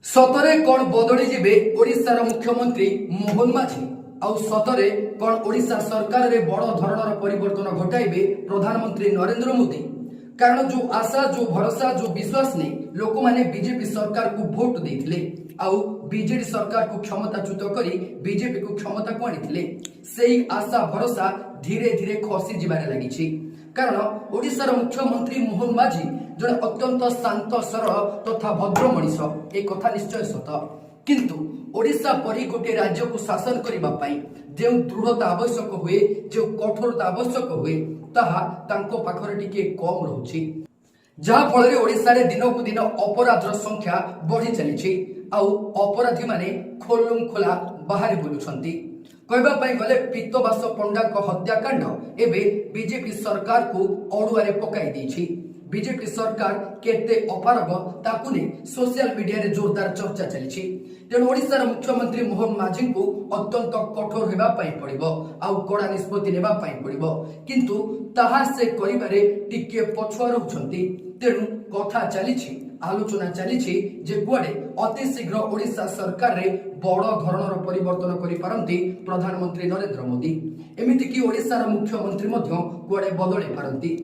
सतरे कौन बदली जीवे ओडिशार मुख्यमंत्री मोहन माझी आउ सतरे कौन ओडिशा सरकार रे बड़ धरणर परिवर्तन घटाइबे प्रधानमंत्री नरेंद्र मोदी। कारण जो आशा जो भरोसा जो विश्वास ने लोक माने बीजेपी सरकार को वोट देथिले आउ बीजेडी सरकार को क्षमताच्युत करी बीजेपी को क्षमता को आनिथिले सेही आशा भरोसा धीरे धीरे खसी जिबारे लागिछि। कारण ओडिशार मुख्यमंत्री मोहन माझी जड़े अत्यंत शांत सरल तथा भद्र मनीष एक कथा निश्चय सत, किंतु ओडिशा परी गोटे राज्य को शासन करने जो दृढ़ता आवश्यक हुए जो कठोरता आवश्यक हुए ताहा तांको पाखरे टिके कम रहुछि, जहा फल ओडिशा रे दिन को दिन अपराधर संख्या बढ़ी चली आउ अपराधी माने खोलम खोला बाहर बुलुछंती। कहवाई गले पीतवास पंडा हत्याकांड एबे बीजेपी सरकार को अड़ुआ पकाई देछि। बीजेपी सरकार केते अपारग ताकू ने सोशल मीडिया रे जोरदार चर्चा चली। तेणु ओडिशार मुख्यमंत्री मोहन माझी को अत्यंत कठोर होगा पड़िबो आउ कड़ा निष्पत्ति नेबा पड़िबो, किंतु ताहा से करिबारे टिके पछुआ रहउछंती। तेणु कथा चली आलोचना चली जे कुआडे अति शीघ्र ओडिशा सरकार रे बड़ धरणर परिवर्तन करि पारंती प्रधानमंत्री नरेंद्र मोदी। एमिति कि ओडिशार मुख्यमंत्री मध्य कुआडे बदली पारंती।